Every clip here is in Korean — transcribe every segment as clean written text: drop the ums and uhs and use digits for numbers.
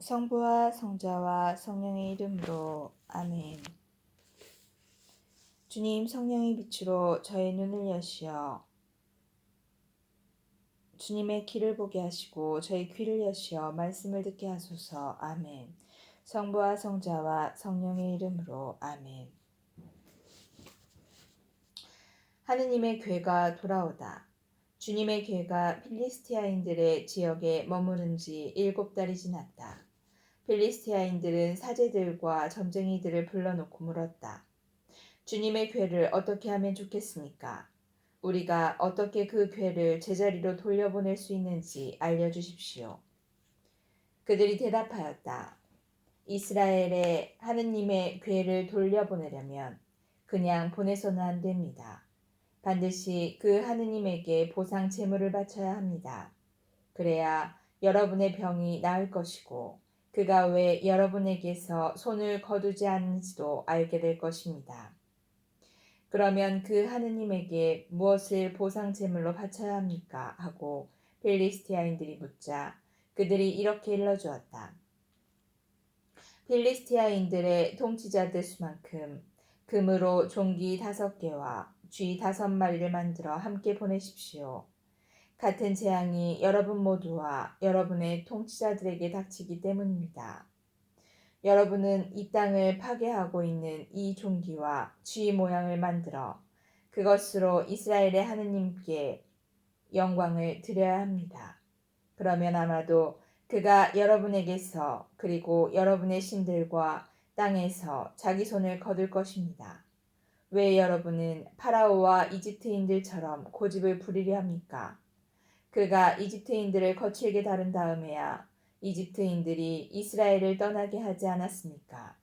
성부와 성자와 성령의 이름으로 아멘. 주님, 성령의 빛으로 저의 눈을 여시어 주님의 길을 보게 하시고 저의 귀를 여시어 말씀을 듣게 하소서. 아멘. 성부와 성자와 성령의 이름으로 아멘. 하느님의 괴가 돌아오다. 주님의 괴가 필리스티아인들의 지역에 머무른 지 7달이 지났다. 필리스티아인들은 사제들과 점쟁이들을 불러놓고 물었다. 주님의 괴를 어떻게 하면 좋겠습니까? 우리가 어떻게 그 괴를 제자리로 돌려보낼 수 있는지 알려주십시오. 그들이 대답하였다. 이스라엘의 하느님의 괴를 돌려보내려면 그냥 보내서는 안 됩니다. 반드시 그 하느님에게 보상 제물을 바쳐야 합니다. 그래야 여러분의 병이 나을 것이고 그가 왜 여러분에게서 손을 거두지 않는지도 알게 될 것입니다. 그러면 그 하느님에게 무엇을 보상 제물로 바쳐야 합니까? 하고 필리스티아인들이 묻자 그들이 이렇게 일러주었다. 필리스티아인들의 통치자들 수만큼 금으로 종기 5개와 쥐 5마리를 만들어 함께 보내십시오. 같은 재앙이 여러분 모두와 여러분의 통치자들에게 닥치기 때문입니다. 여러분은 이 땅을 파괴하고 있는 이 종기와 쥐 모양을 만들어 그것으로 이스라엘의 하느님께 영광을 드려야 합니다. 그러면 아마도 그가 여러분에게서 그리고 여러분의 신들과 땅에서 자기 손을 거둘 것입니다. 왜 여러분은 파라오와 이집트인들처럼 고집을 부리려 합니까? 그가 이집트인들을 거칠게 다룬 다음에야 이집트인들이 이스라엘을 떠나게 하지 않았습니까?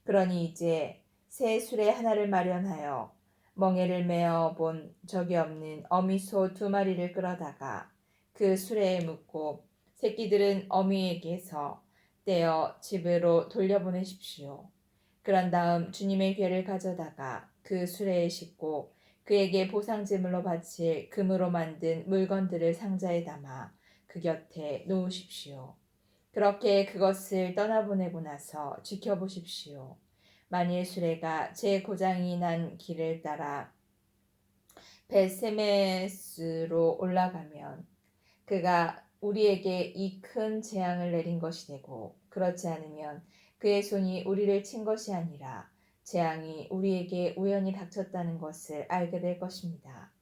그러니 이제 새 수레 하나를 마련하여 멍에를 메어 본 적이 없는 어미소 2마리를 끌어다가 그 수레에 묶고 새끼들은 어미에게서 떼어 집으로 돌려보내십시오. 그런 다음 주님의 괴를 가져다가 그 수레에 싣고 그에게 보상제물로 바칠 금으로 만든 물건들을 상자에 담아 그 곁에 놓으십시오. 그렇게 그것을 떠나보내고 나서 지켜보십시오. 만일 수레가 제 고장이 난 길을 따라 벳세메스로 올라가면 그가 우리에게 이 큰 재앙을 내린 것이 되고 그렇지 않으면 그의 손이 우리를 친 것이 아니라 재앙이 우리에게 우연히 닥쳤다는 것을 알게 될 것입니다.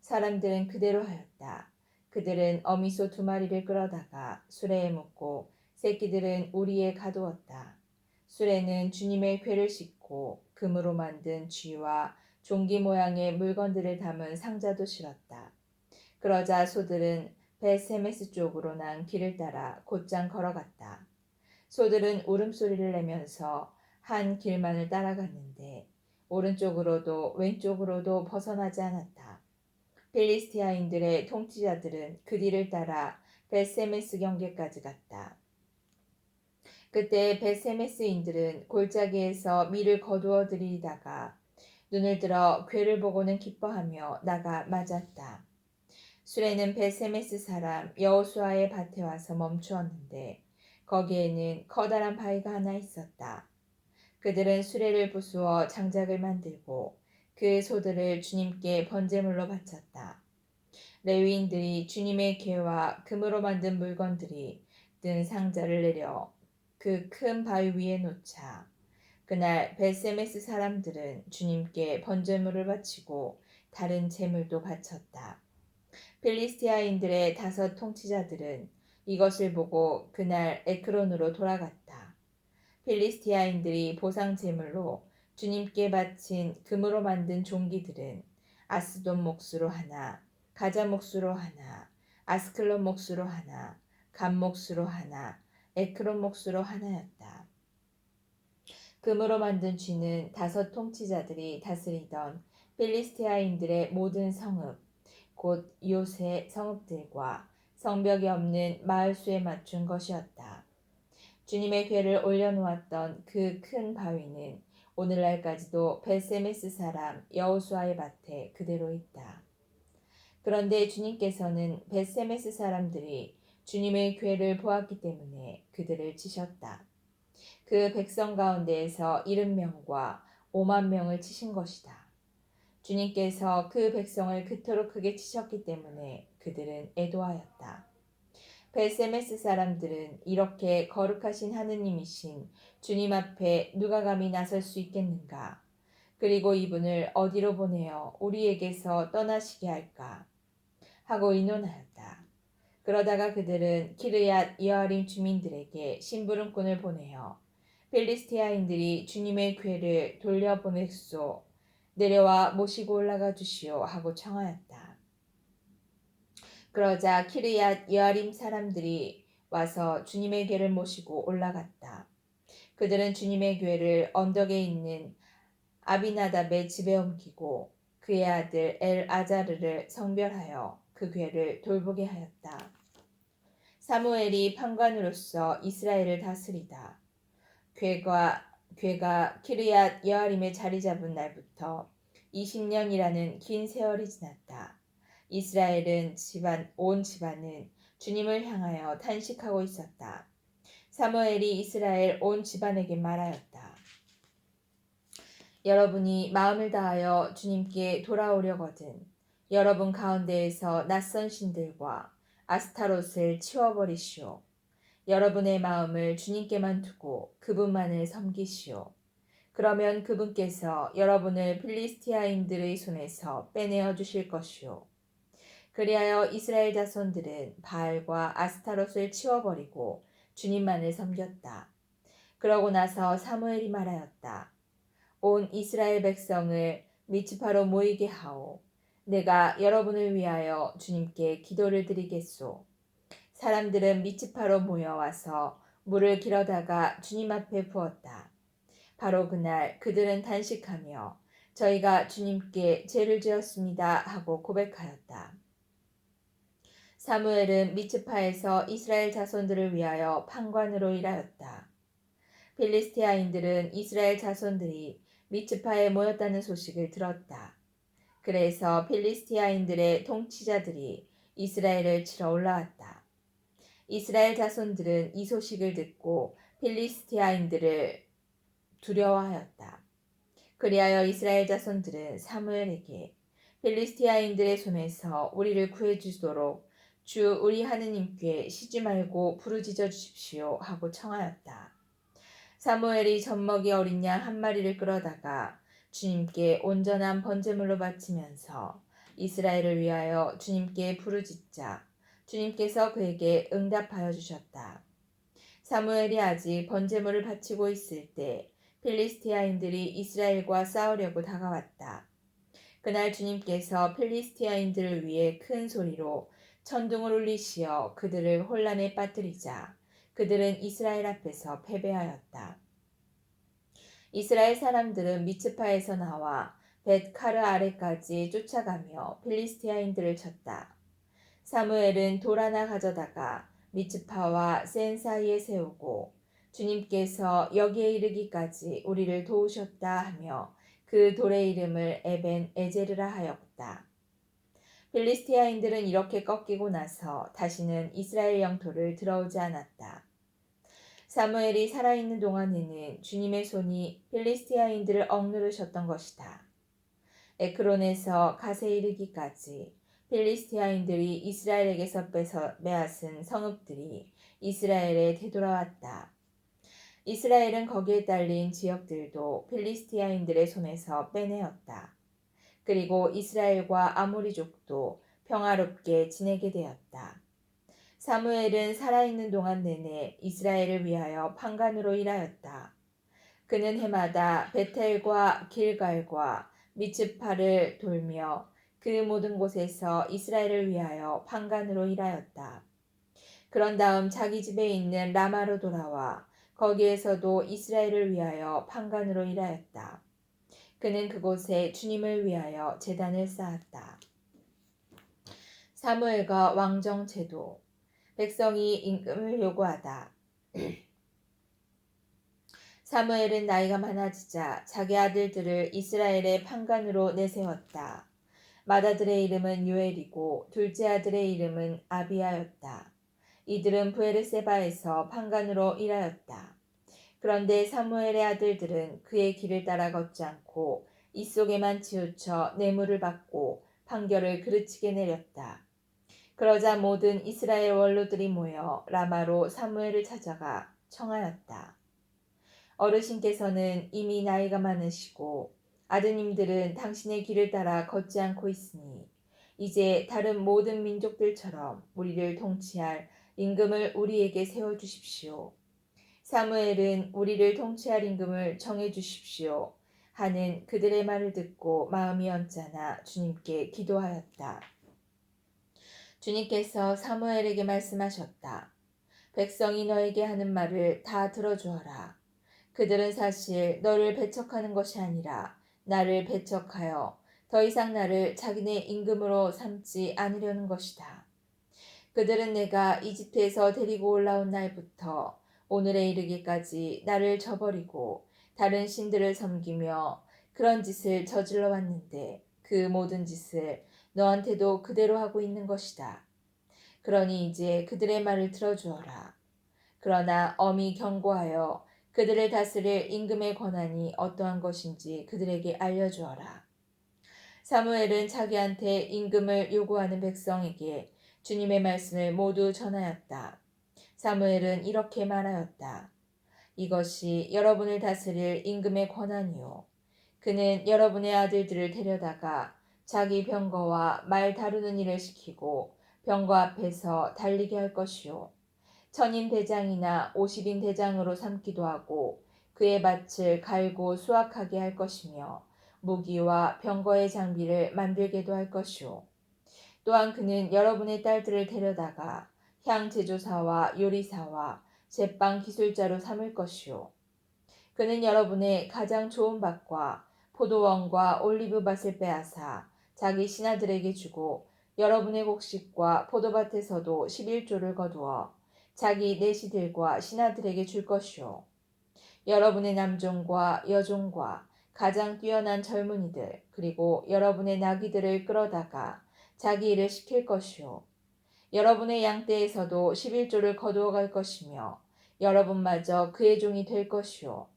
사람들은 그대로 하였다. 그들은 어미소 2마리를 끌어다가 수레에 묶고 새끼들은 우리에 가두었다. 수레는 주님의 괴를 싣고 금으로 만든 쥐와 종기 모양의 물건들을 담은 상자도 실었다. 그러자 소들은 벳세메스 쪽으로 난 길을 따라 곧장 걸어갔다. 소들은 울음소리를 내면서 한 길만을 따라갔는데 오른쪽으로도 왼쪽으로도 벗어나지 않았다. 필리스티아인들의 통치자들은 그 뒤를 따라 벳세메스 경계까지 갔다. 그때 벳세메스인들은 골짜기에서 밀을 거두어 들이다가 눈을 들어 괴를 보고는 기뻐하며 나가 맞았다. 수레는 벳세메스 사람 여호수아의 밭에 와서 멈추었는데 거기에는 커다란 바위가 하나 있었다. 그들은 수레를 부수어 장작을 만들고 그 소들을 주님께 번제물로 바쳤다. 레위인들이 주님의 괴와 금으로 만든 물건들이 든 상자를 내려 그 큰 바위 위에 놓자 그날 벳세메스 사람들은 주님께 번제물을 바치고 다른 제물도 바쳤다. 필리스티아인들의 5 통치자들은 이것을 보고 그날 에크론으로 돌아갔다. 필리스티아인들이 보상 제물로 주님께 바친 금으로 만든 종기들은 아스돈 몫으로 하나, 가자 몫으로 하나, 아스클론 몫으로 하나, 감 몫으로 하나, 에크론 몫으로 하나였다. 금으로 만든 쥐는 5 통치자들이 다스리던 필리스티아인들의 모든 성읍, 곧 요새 성읍들과 성벽이 없는 마을 수에 맞춘 것이었다. 주님의 괴를 올려놓았던 그 큰 바위는 오늘날까지도 벳세메스 사람 여호수아의 밭에 그대로 있다. 그런데 주님께서는 벳세메스 사람들이 주님의 괴를 보았기 때문에 그들을 치셨다. 그 백성 가운데에서 70명과 5만 명을 치신 것이다. 주님께서 그 백성을 그토록 크게 치셨기 때문에 그들은 애도하였다. 벳세메스 사람들은 이렇게 거룩하신 하느님이신 주님 앞에 누가 감히 나설 수 있겠는가? 그리고 이분을 어디로 보내어 우리에게서 떠나시게 할까? 하고 의논하였다. 그러다가 그들은 기르얏 여아림 주민들에게 심부름꾼을 보내어 필리스티아인들이 주님의 궤를 돌려보냈소. 내려와 모시고 올라가 주시오 하고 청하였다. 그러자 기르얏 여아림 사람들이 와서 주님의 궤를 모시고 올라갔다. 그들은 주님의 궤를 언덕에 있는 아비나답의 집에 옮기고 그의 아들 엘아자르를 성별하여 그 궤를 돌보게 하였다. 사무엘이 판관으로서 이스라엘을 다스리다. 궤가 기르얏 여아림에 자리 잡은 날부터 20년이라는 긴 세월이 지났다. 이스라엘은 온 집안은 주님을 향하여 탄식하고 있었다. 사무엘이 이스라엘 온 집안에게 말하였다. 여러분이 마음을 다하여 주님께 돌아오려거든 여러분 가운데에서 낯선 신들과 아스타롯을 치워버리시오. 여러분의 마음을 주님께만 두고 그분만을 섬기시오. 그러면 그분께서 여러분을 필리스티아인들의 손에서 빼내어 주실 것이오. 그리하여 이스라엘 자손들은 바알과 아스타롯을 치워버리고 주님만을 섬겼다. 그러고 나서 사무엘이 말하였다. 온 이스라엘 백성을 미츠파로 모이게 하오. 내가 여러분을 위하여 주님께 기도를 드리겠소. 사람들은 미츠파로 모여와서 물을 길어다가 주님 앞에 부었다. 바로 그날 그들은 단식하며 저희가 주님께 죄를 지었습니다 하고 고백하였다. 사무엘은 미츠파에서 이스라엘 자손들을 위하여 판관으로 일하였다. 필리스티아인들은 이스라엘 자손들이 미츠파에 모였다는 소식을 들었다. 그래서 필리스티아인들의 통치자들이 이스라엘을 치러 올라왔다. 이스라엘 자손들은 이 소식을 듣고 필리스티아인들을 두려워하였다. 그리하여 이스라엘 자손들은 사무엘에게 필리스티아인들의 손에서 우리를 구해주도록 주 우리 하느님께 쉬지 말고 부르짖어 주십시오 하고 청하였다. 사무엘이 젖먹이 어린 양 한 마리를 끌어다가 주님께 온전한 번제물로 바치면서 이스라엘을 위하여 주님께 부르짖자 주님께서 그에게 응답하여 주셨다. 사무엘이 아직 번제물을 바치고 있을 때 필리스티아인들이 이스라엘과 싸우려고 다가왔다. 그날 주님께서 필리스티아인들을 위해 큰 소리로 천둥을 울리시어 그들을 혼란에 빠뜨리자 그들은 이스라엘 앞에서 패배하였다. 이스라엘 사람들은 미츠파에서 나와 벳카르 아래까지 쫓아가며 필리스티아인들을 쳤다. 사무엘은 돌 하나 가져다가 미츠파와 센 사이에 세우고 주님께서 여기에 이르기까지 우리를 도우셨다 하며 그 돌의 이름을 에벤 에제르라 하였다. 필리스티아인들은 이렇게 꺾이고 나서 다시는 이스라엘 영토를 들어오지 않았다. 사무엘이 살아있는 동안에는 주님의 손이 필리스티아인들을 억누르셨던 것이다. 에크론에서 갓에 이르기까지 필리스티아인들이 이스라엘에게서 빼앗은 성읍들이 이스라엘에 되돌아왔다. 이스라엘은 거기에 딸린 지역들도 필리스티아인들의 손에서 빼내었다. 그리고 이스라엘과 아모리족도 평화롭게 지내게 되었다. 사무엘은 살아있는 동안 내내 이스라엘을 위하여 판관으로 일하였다. 그는 해마다 베텔과 길갈과 미츠파를 돌며 그 모든 곳에서 이스라엘을 위하여 판관으로 일하였다. 그런 다음 자기 집에 있는 라마로 돌아와 거기에서도 이스라엘을 위하여 판관으로 일하였다. 그는 그곳에 주님을 위하여 제단을 쌓았다. 사무엘과 왕정 제도. 백성이 임금을 요구하다. 사무엘은 나이가 많아지자 자기 아들들을 이스라엘의 판관으로 내세웠다. 맏아들의 이름은 요엘이고 둘째 아들의 이름은 아비야였다. 이들은 브에르세바에서 판관으로 일하였다. 그런데 사무엘의 아들들은 그의 길을 따라 걷지 않고 이 속에만 치우쳐 뇌물을 받고 판결을 그르치게 내렸다. 그러자 모든 이스라엘 원로들이 모여 라마로 사무엘을 찾아가 청하였다. 어르신께서는 이미 나이가 많으시고 아드님들은 당신의 길을 따라 걷지 않고 있으니 이제 다른 모든 민족들처럼 우리를 통치할 임금을 우리에게 세워주십시오. 사무엘은 우리를 통치할 임금을 정해주십시오 하는 그들의 말을 듣고 마음이 언짢아 주님께 기도하였다. 주님께서 사무엘에게 말씀하셨다. 백성이 너에게 하는 말을 다 들어주어라. 그들은 사실 너를 배척하는 것이 아니라 나를 배척하여 더 이상 나를 자기네 임금으로 삼지 않으려는 것이다. 그들은 내가 이집트에서 데리고 올라온 날부터 오늘에 이르기까지 나를 저버리고 다른 신들을 섬기며 그런 짓을 저질러 왔는데 그 모든 짓을 너한테도 그대로 하고 있는 것이다. 그러니 이제 그들의 말을 들어주어라. 그러나 엄히 경고하여 그들을 다스릴 임금의 권한이 어떠한 것인지 그들에게 알려주어라. 사무엘은 자기한테 임금을 요구하는 백성에게 주님의 말씀을 모두 전하였다. 사무엘은 이렇게 말하였다. 이것이 여러분을 다스릴 임금의 권한이요. 그는 여러분의 아들들을 데려다가 자기 병거와 말 다루는 일을 시키고 병거 앞에서 달리게 할 것이요. 1000인 대장이나 50인 대장으로 삼기도 하고 그의 밭을 갈고 수확하게 할 것이며 무기와 병거의 장비를 만들게도 할 것이요. 또한 그는 여러분의 딸들을 데려다가 향 제조사와 요리사와 제빵 기술자로 삼을 것이요. 그는 여러분의 가장 좋은 밭과 포도원과 올리브밭을 빼앗아 자기 신하들에게 주고 여러분의 곡식과 포도밭에서도 11조를 거두어 자기 내시들과 신하들에게 줄 것이요. 여러분의 남종과 여종과 가장 뛰어난 젊은이들 그리고 여러분의 나귀들을 끌어다가 자기 일을 시킬 것이요. 여러분의 양떼에서도 11조를 거두어 갈 것이며 여러분마저 그의 종이 될 것이요.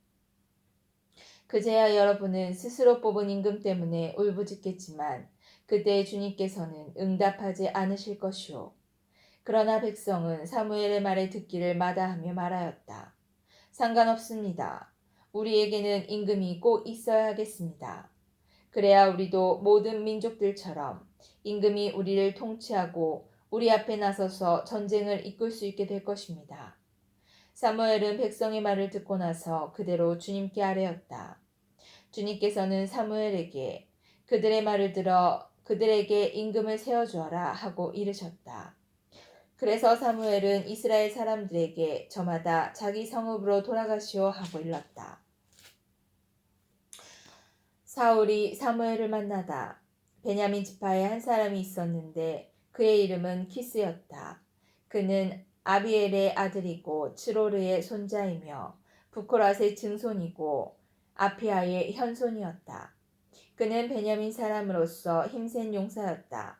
그제야 여러분은 스스로 뽑은 임금 때문에 울부짖겠지만 그때 주님께서는 응답하지 않으실 것이요. 그러나 백성은 사무엘의 말을 듣기를 마다하며 말하였다. 상관없습니다. 우리에게는 임금이 꼭 있어야 하겠습니다. 그래야 우리도 모든 민족들처럼 임금이 우리를 통치하고 우리 앞에 나서서 전쟁을 이끌 수 있게 될 것입니다. 사무엘은 백성의 말을 듣고 나서 그대로 주님께 아뢰었다. 주님께서는 사무엘에게 그들의 말을 들어 그들에게 임금을 세워주어라 하고 이르셨다. 그래서 사무엘은 이스라엘 사람들에게 저마다 자기 성읍으로 돌아가시오 하고 일렀다. 사울이 사무엘을 만나다. 베냐민 지파에 한 사람이 있었는데 그의 이름은 키스였다. 그는 아비엘의 아들이고 츠로르의 손자이며 부코랏의 증손이고 아피아의 현손이었다. 그는 베냐민 사람으로서 힘센 용사였다.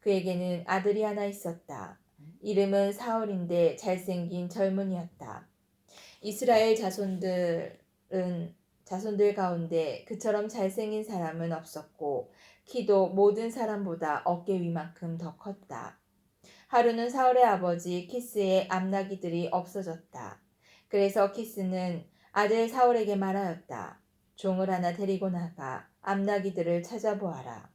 그에게는 아들이 하나 있었다. 이름은 사울인데 잘생긴 젊은이였다. 이스라엘 자손들 가운데 그처럼 잘생긴 사람은 없었고 키도 모든 사람보다 어깨 위만큼 더 컸다. 하루는 사울의 아버지 키스의 암나기들이 없어졌다. 그래서 키스는 아들 사울에게 말하였다. 종을 하나 데리고 나가 암나기들을 찾아보아라.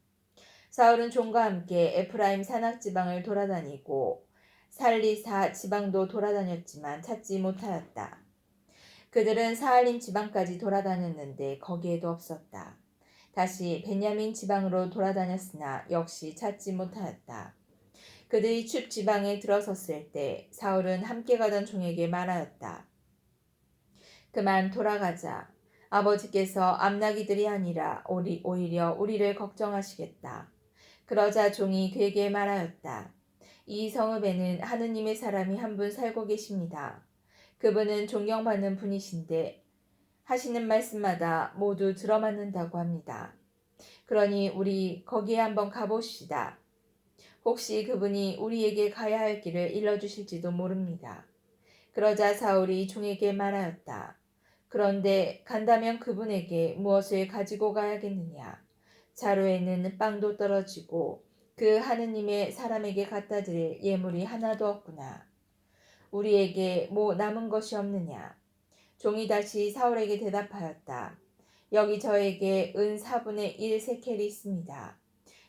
사울은 종과 함께 에프라임 산악 지방을 돌아다니고 살리사 지방도 돌아다녔지만 찾지 못하였다. 그들은 사할림 지방까지 돌아다녔는데 거기에도 없었다. 다시 베냐민 지방으로 돌아다녔으나 역시 찾지 못하였다. 그들이 춥 지방에 들어섰을 때 사울은 함께 가던 종에게 말하였다. 그만 돌아가자. 아버지께서 암나기들이 아니라 오히려 우리를 걱정하시겠다. 그러자 종이 그에게 말하였다. 이 성읍에는 하느님의 사람이 한 분 살고 계십니다. 그분은 존경받는 분이신데 하시는 말씀마다 모두 들어맞는다고 합니다. 그러니 우리 거기에 한번 가봅시다. 혹시 그분이 우리에게 가야 할 길을 일러주실지도 모릅니다. 그러자 사울이 종에게 말하였다. 그런데 간다면 그분에게 무엇을 가지고 가야겠느냐? 자루에는 빵도 떨어지고 그 하느님의 사람에게 갖다 드릴 예물이 하나도 없구나. 우리에게 뭐 남은 것이 없느냐? 종이 다시 사울에게 대답하였다. 여기 저에게 은 4분의 1 세켈이 있습니다.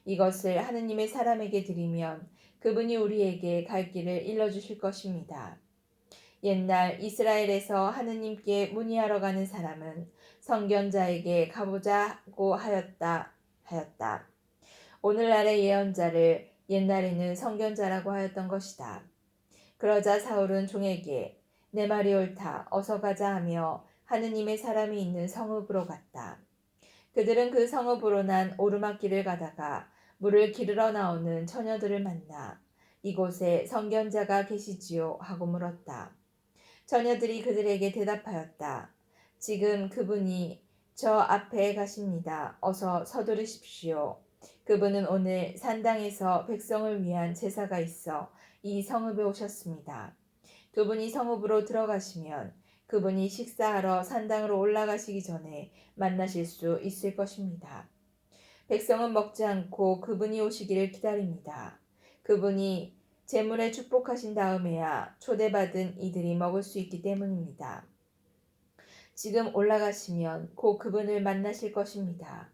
이것을 하느님의 사람에게 드리면 그분이 우리에게 갈 길을 일러주실 것입니다. 옛날 이스라엘에서 하느님께 문의하러 가는 사람은 선견자에게 가보자고 하였다. 오늘날의 예언자를 옛날에는 선견자라고 하였던 것이다. 그러자 사울은 종에게 내 말이 옳다. 어서 가자 하며 하느님의 사람이 있는 성읍으로 갔다. 그들은 그 성읍으로 난 오르막길을 가다가 물을 기르러 나오는 처녀들을 만나 이곳에 선견자가 계시지요? 하고 물었다. 처녀들이 그들에게 대답하였다. 지금 그분이 저 앞에 가십니다. 어서 서두르십시오. 그분은 오늘 산당에서 백성을 위한 제사가 있어 이 성읍에 오셨습니다. 두 분이 성읍으로 들어가시면 그분이 식사하러 산당으로 올라가시기 전에 만나실 수 있을 것입니다. 백성은 먹지 않고 그분이 오시기를 기다립니다. 그분이 제물에 축복하신 다음에야 초대받은 이들이 먹을 수 있기 때문입니다. 지금 올라가시면 곧 그분을 만나실 것입니다.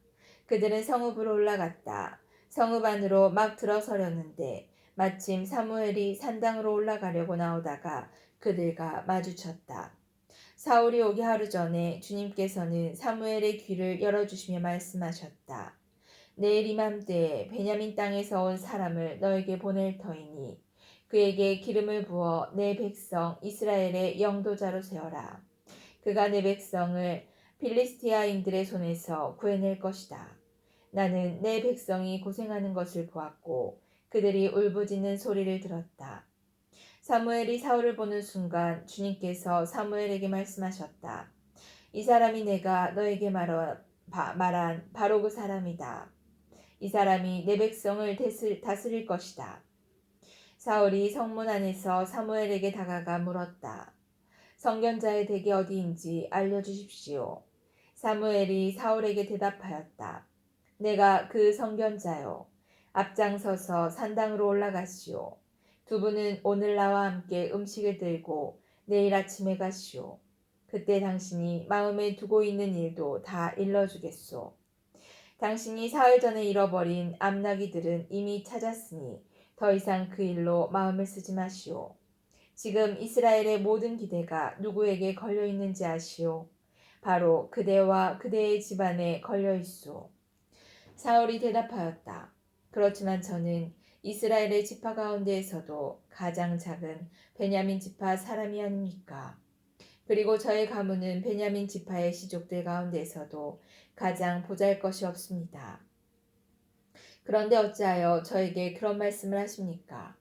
그들은 성읍으로 올라갔다. 성읍 안으로 막 들어서려는데 마침 사무엘이 산당으로 올라가려고 나오다가 그들과 마주쳤다. 사울이 오기 하루 전에 주님께서는 사무엘의 귀를 열어주시며 말씀하셨다. 내일 이맘때에 베냐민 땅에서 온 사람을 너에게 보낼 터이니 그에게 기름을 부어 내 백성 이스라엘의 영도자로 세워라. 그가 내 백성을 필리스티아인들의 손에서 구해낼 것이다. 나는 내 백성이 고생하는 것을 보았고 그들이 울부짖는 소리를 들었다. 사무엘이 사울을 보는 순간 주님께서 사무엘에게 말씀하셨다. 이 사람이 내가 너에게 말한 바로 그 사람이다. 이 사람이 내 백성을 다스릴 것이다. 사울이 성문 안에서 사무엘에게 다가가 물었다. 선견자의 댁이 어디인지 알려주십시오. 사무엘이 사울에게 대답하였다. 내가 그 선견자요. 앞장서서 산당으로 올라가시오. 두 분은 오늘 나와 함께 음식을 들고 내일 아침에 가시오. 그때 당신이 마음에 두고 있는 일도 다 일러주겠소. 당신이 사흘 전에 잃어버린 암나귀들은 이미 찾았으니 더 이상 그 일로 마음을 쓰지 마시오. 지금 이스라엘의 모든 기대가 누구에게 걸려 있는지 아시오? 바로 그대와 그대의 집안에 걸려 있소. 사울이 대답하였다. 그렇지만 저는 이스라엘의 지파 가운데에서도 가장 작은 베냐민 지파 사람이 아닙니까? 그리고 저의 가문은 베냐민 지파의 시족들 가운데서도 가장 보잘것이 없습니다. 그런데 어찌하여 저에게 그런 말씀을 하십니까?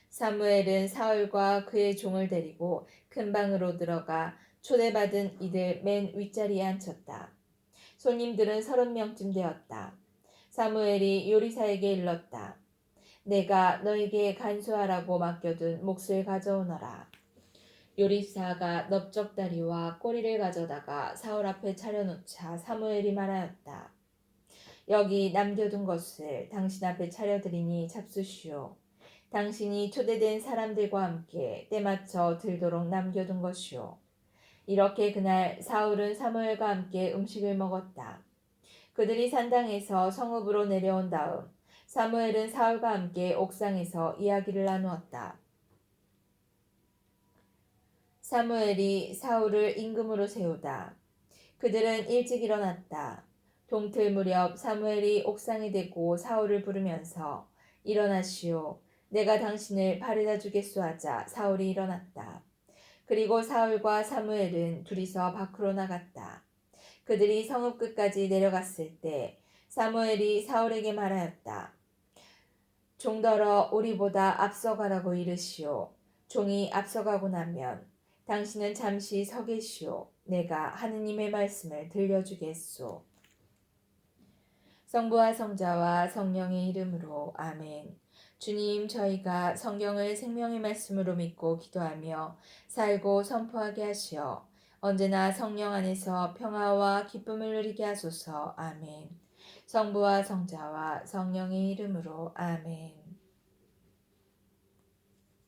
사무엘은 사울과 그의 종을 데리고 큰 방으로 들어가 초대받은 이들 맨 윗자리에 앉혔다. 손님들은 30명쯤 되었다. 사무엘이 요리사에게 일렀다. 내가 너에게 간수하라고 맡겨둔 몫을 가져오너라. 요리사가 넓적다리와 꼬리를 가져다가 사울 앞에 차려놓자 사무엘이 말하였다. 여기 남겨둔 것을 당신 앞에 차려드리니 잡수시오. 당신이 초대된 사람들과 함께 때맞춰 들도록 남겨둔 것이오. 이렇게 그날 사울은 사무엘과 함께 음식을 먹었다. 그들이 산당에서 성읍으로 내려온 다음 사무엘은 사울과 함께 옥상에서 이야기를 나누었다. 사무엘이 사울을 임금으로 세우다. 그들은 일찍 일어났다. 동틀 무렵 사무엘이 옥상에 대고 사울을 부르면서 일어나시오. 내가 당신을 바래다 주겠소 하자 사울이 일어났다. 그리고 사울과 사무엘은 둘이서 밖으로 나갔다. 그들이 성읍 끝까지 내려갔을 때 사무엘이 사울에게 말하였다. 종더러 우리보다 앞서가라고 이르시오. 종이 앞서가고 나면 당신은 잠시 서 계시오. 내가 하느님의 말씀을 들려주겠소. 성부와 성자와 성령의 이름으로 아멘. 주님, 저희가 성경을 생명의 말씀으로 믿고 기도하며 살고 선포하게 하시어 언제나 성령 안에서 평화와 기쁨을 누리게 하소서. 아멘. 성부와 성자와 성령의 이름으로 아멘.